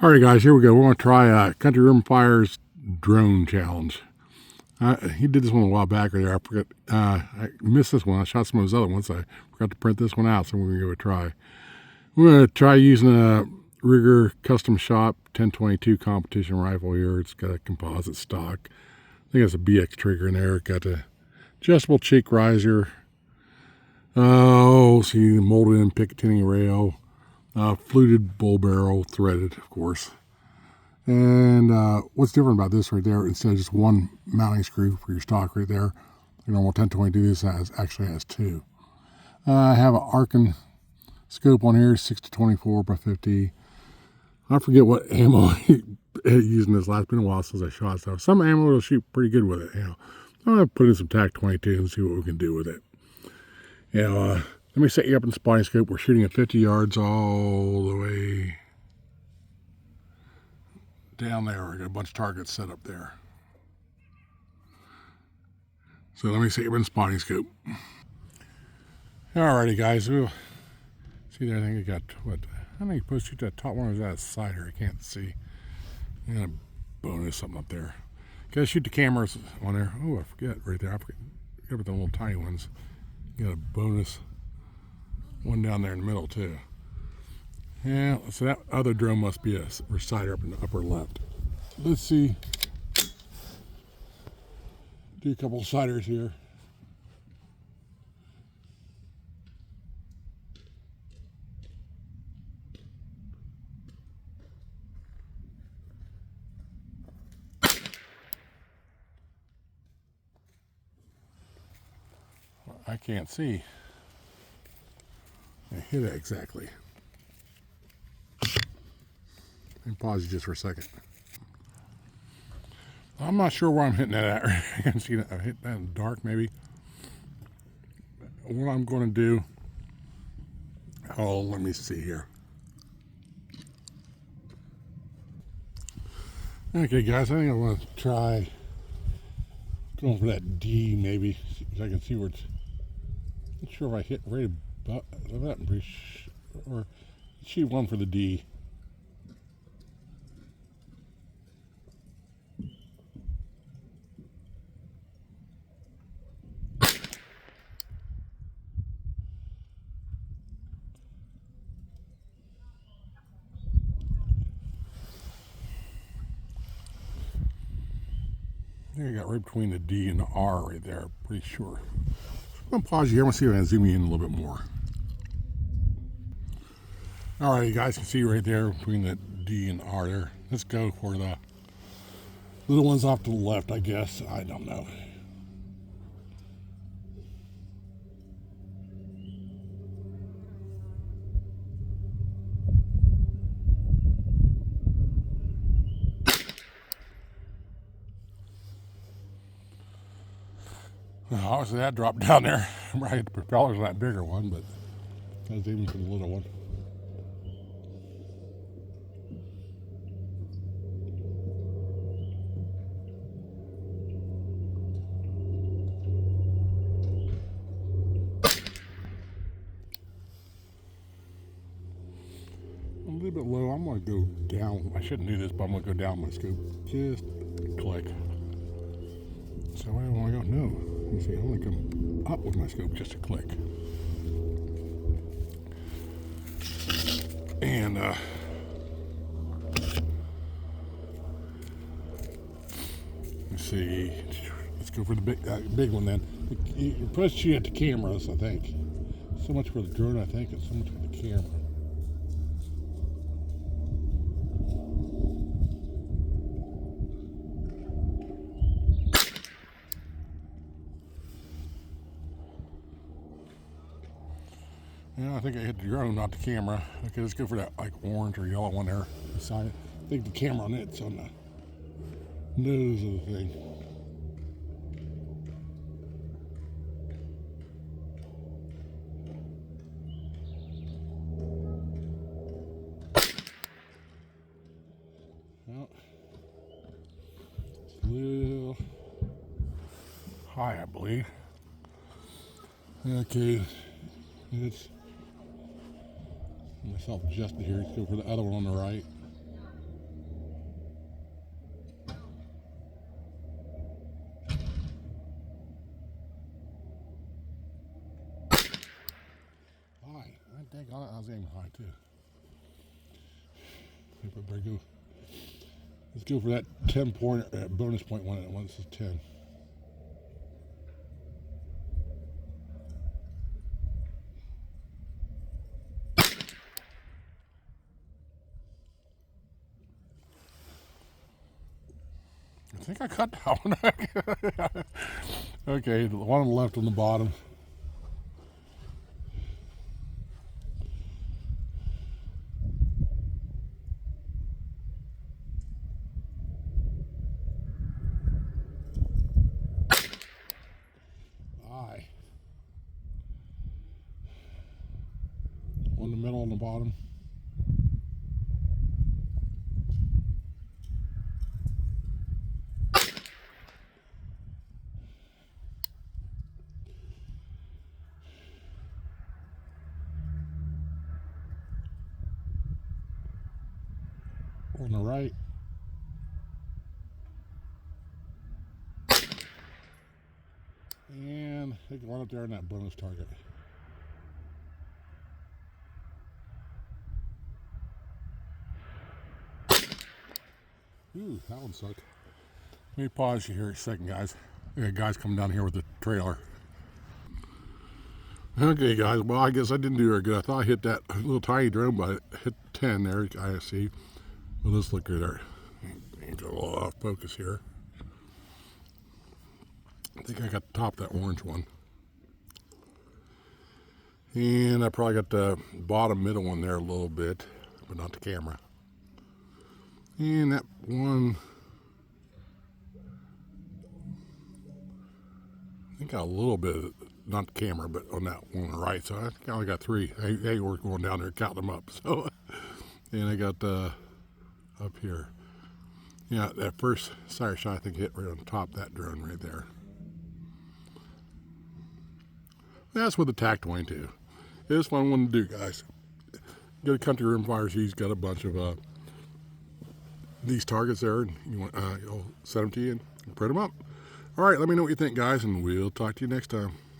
Alright guys, here we go. We're going to try Country Rimfire's drone challenge. He did this one a while back right there. I forgot. I missed this one. I shot some of his other ones. I forgot to print this one out, so we're going to give it a try. We're going to try using a Rigger Custom Shop 1022 competition rifle here. It's got a composite stock. I think it's a BX trigger in there. Got the adjustable cheek riser. See the molded in Picatinny rail. Fluted bull barrel, threaded, of course. And what's different about this right there, instead of just one mounting screw for your stock right there, your normal 1022, this actually has two. I have an Arkin scope on here, 6-24 by 50. I forget what ammo I used in this last. Been a while since I shot stuff. Some ammo will shoot pretty good with it. I'm gonna put in some TAC 22 and see what we can do with it. Let me set you up in spotting scope. We're shooting at 50 yards all the way down there. We got a bunch of targets set up there. So let me set you up in spotting scope. Alrighty guys, we'll see there. I think I got what? I think you're supposed to shoot that top one, or is that a sider? I can't see. I got a bonus something up there. Gotta shoot the cameras on there. Oh, I forget right there. I forget about the little tiny ones. You got a bonus one down there in the middle too. Yeah, so that other drone must be a reciter up in the upper left. Let's see. Do a couple of siders here. I can't see. I hit it exactly. And pause you just for a second. I'm not sure where I'm hitting that at. I can see that I hit that in the dark maybe. What I'm going to do, let me see here. Okay guys, I think I want to try going for that D maybe, so I can see where it's, not sure if I hit right above that, I'm pretty sure, or shoot one for the D. There you got right between the D and the R right there, pretty sure. I'm going to pause you here. I'm going to see if I can zoom you in a little bit more. Alright, you guys can see right there between the D and the R there. Let's go for the little ones off to the left, I guess. I don't know. Obviously that dropped down there. Right, the propeller's on that bigger one, but that's even for the little one. A little bit low. I'm going to go down. I shouldn't do this, but I'm going to go down my scoop. Just click. So where do I want to go? No. Let me see. I'm going to come up with my scope just a click. And let's see. Let's go for the big one then. You press G at the cameras, I think. So much for the drone, I think, and so much for the camera. Yeah, I think I hit the drone, not the camera. Okay, let's go for that like orange or yellow one there beside it. I think the camera on it's on the nose of the thing. Well, it's a little high, I believe. Okay, it's myself adjusted here. Let's go for the other one on the right. think on it. I was aiming high too. Let's go for that 10 point bonus point one. This is 10. I think I cut that one. Okay, the one on the left on the bottom. Aye. One in the middle on the bottom. On the right. And they can run up there on that bonus target. Ooh, that one sucked. Let me pause you here a second, guys. We got guys coming down here with the trailer. Okay, guys. Well, I guess I didn't do very good. I thought I hit that little tiny drone, but I hit 10 there. I see. Well, let's look at there. Get a little off focus here. I think I got the top of that orange one. And I probably got the bottom middle one there a little bit, but not the camera. And that one, I think got a little bit, not the camera, but on that one on the right. So I think I only got 3. They were going down there counting them up. So, and I got up here. Yeah, that first sire shot I think hit right on top of that drone right there. That's with the TAC-22. It's a fun one to do, guys. Go to Country Rimfire. He's got a bunch of these targets there, and you want you'll set them to you and print them up. All right, let me know what you think, guys, and we'll talk to you next time.